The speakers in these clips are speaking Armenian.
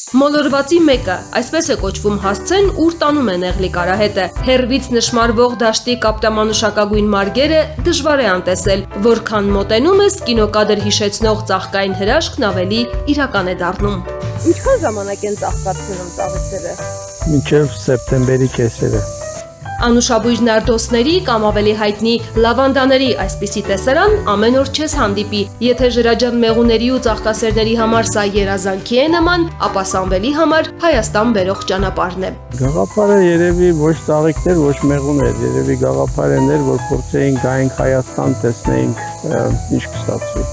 Մոլորվածի մեկը, այսպես է կոչվում հասցեն, ուր տանում է Նեղլիկ Արահետը։ Հեռվից նշմարվող դաշտի կապտամանուշակագույն մարգերը դժվար է անտեսել, որքան մոտենում ես կինոկադր հիշեցնող ծաղկային հրաշքն ավելի իրական է դառնում։ Ինչքան ժամանակ են ծաղկացնում ծաղիկները։ Մինչև սեպտեմբերի կեսերը։ Անուշաբույր նարդոսների կամ ավելի հայտնի լավանդաների այսպիսի տեսարան ամեն օր չես հանդիպի։ Եթե ժրաջան մեղուների ու ծաղկասերների համար սա երազանքի է նման, ապա Սամվելի համար Հայաստան բերող ճանապարհն է։ Գաղափարը երևի ոչ ծաղիկներ, ոչ մեղուներ, երևի գաղափարն էր, որ փորձեինք գայինք Հայաստան, տեսնեինք ինչ կստացվի։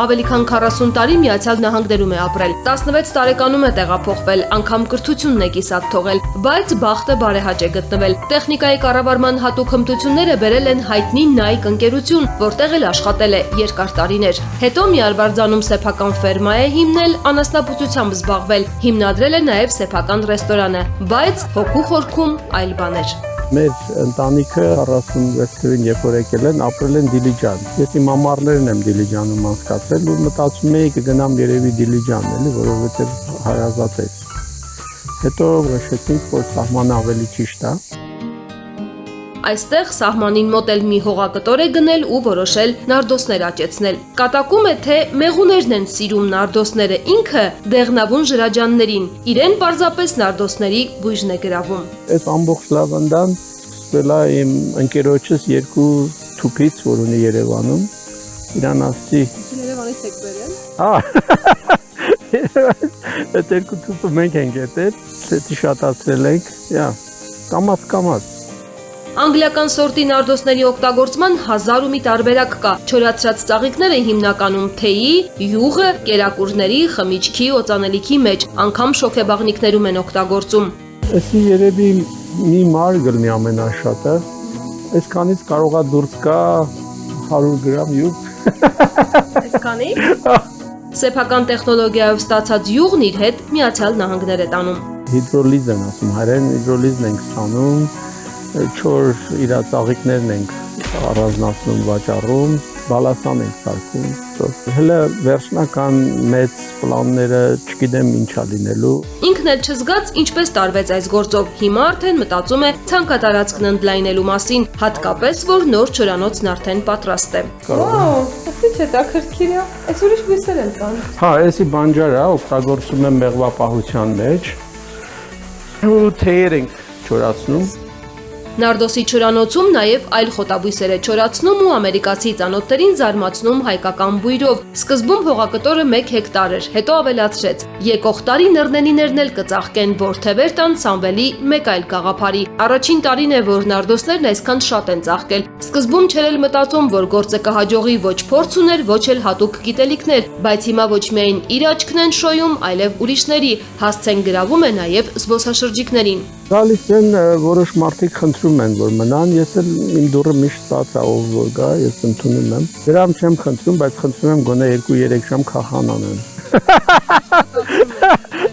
Ավելի քան 40 տարի Միացյալ Նահանգներում է ապրել, 16 տարեկանում է տեղափոխվել, անգամ կրթությունն է կիսատ թողել, բայց բախտը բարեհաճ է գտնվել։ Տեխնիկայի կառավարման հատուկ հմտությունները բերել են հայտնի Nike ընկերություն, որտեղ էլ աշխատել է երկար տարիներ։ Հետո մի Արվարձանում սեփական ֆերմա է հիմնել, անասնաբուծությամբ զբաղվել, հիմնադրել է նաև սեփական ռեստորանը, բայց հոգու խորքում այլ բաներ։ Մեր ընտանիքը 46-ին երբ որ եկել են, ապրել են Դիլիջան։ Ես իմ ամառներն եմ Դիլիջանում անցկացրել ու մտածում էի կգնամ երևի Դիլիջան, էլի, որովհետև հարազատ է։ Հետո որոշեցինք, որ սահմանը ավելի ճիշտ է։ Այստեղ սահմանին մոտ էլ մի հողակտոր է գնել ու որոշել նարդոսներ աճեցնել։ Կատակում է, թե մեղուներն են սիրում նարդոսները, ինքը դեղնավուն ժրաջաններին, իրեն պարզապես նարդոսների բույժն է գրավում։ Այս ամբողջ լավանդան սկսվել է իմ ընկերոջս երկու թուփից, որ ունի Երևանում։ Իրան ասի Երևանից եք բերել։ Այդ երկու թուփը մենք ենք ետել, սետի շատացրել ենք, կամաց։ Անգլիական սորտի նարդոսների օգտագործման 1000 ու մի տարբերակ կա։ Չորացրած ծաղիկները հիմնականում թեյի, յուղը, կերակուրների, խմիչքի, օծանելիքի մեջ, անգամ շոգեբաղնիկներում են օգտագործում։ Այսի երևի մի մար գլնի ամենաշատը, այսքանից կարողա դուրս գա 100 գրամ յուղ։ Այսքանի։ Սեփական տեխնոլոգիայով ստացած յուղն իր հետ Միացյալ Նահանգներ է տանում։ Հիդրոլիզ են ասում, հայերեն հիդրոլիզն ենք ստանում, չոր իրա ծաղիկներն ենք առանձնացնում, վաճառում, բալասան ենք սարքում։ Հələ վերջնական մեծ պլանները չգիտեմ ինչա լինելու։ Ինքն էլ չզգաց ինչպես տարվեց այս գործով։ Հիմա արդեն մտածում է ցանկատարածքն ընդլայնելու մասին, հատկապես որ նոր չորանոցն արդեն պատրաստ է։ Վաու, ասի չէ, դա քրքիր է։ Այս ուրիշ բույսեր են կան։ Հա, էսի բանջար է, օգտագործում եմ մեղվապահության մեջ։ Ու թեյեր ենք չորացնում։ Նարդոսի չորանոցում նաև այլ խոտաբույսեր է չորացնում ու ամերիկացի ծանոթներին զարմացնում հայկական բույրով։ Սկզբում հողակտորը 1 հեկտար էր, հետո ավելացրեց։ Եկող տարի նռնենիներն էլ կծաղկեն, որ թևեր տան Սամվելի մեկ այլ գաղափարի։ Առաջին տարին է, որ նարդոսներն այսքան շատ են ծաղկել։ Սկզբում չէր էլ մտածում, որ գործը կհաջողի, ոչ փորձ ուներ, ոչ էլ հատուկ գիտելիքներ, բայց հիմա ոչ միայն իր աչքն են շոյում, այլև ուրիշների, հասցեն գրավում է նաև զբոսաշրջիկներին։ Գալիս են որոշ մարդիկ խնդրում են, որ մնան, ես էլ իմ դուռը միշտ բաց է, ով որ գա, ես ընդունում եմ։ Դրամ չեմ խնդրում, բայց խնդրում եմ գոնե 2-3 ժամ քախան անեն։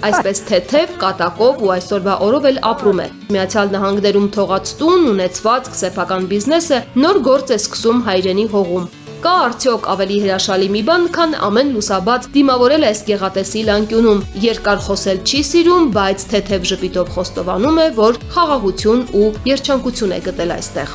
Այսպես թեթև, կատակով ու այսօրվա օրով էլ ապրում է։ Միացյալ Նահանգներում թողած տուն, ունեցվածք, սեփական բիզնեսը նոր գործ է սկսում հայրենի հողում։ Կա արդյոք ավելի հրաշալի մի բան, քան ամեն լուսաբաց դիմավորել այս գեղատեսիլ անկյունում։ Երկար խոսել չի սիրում, բայց թեթև ժպիտով խոստովանում է, որ խաղաղություն ու երջանկություն է գտել այստեղ։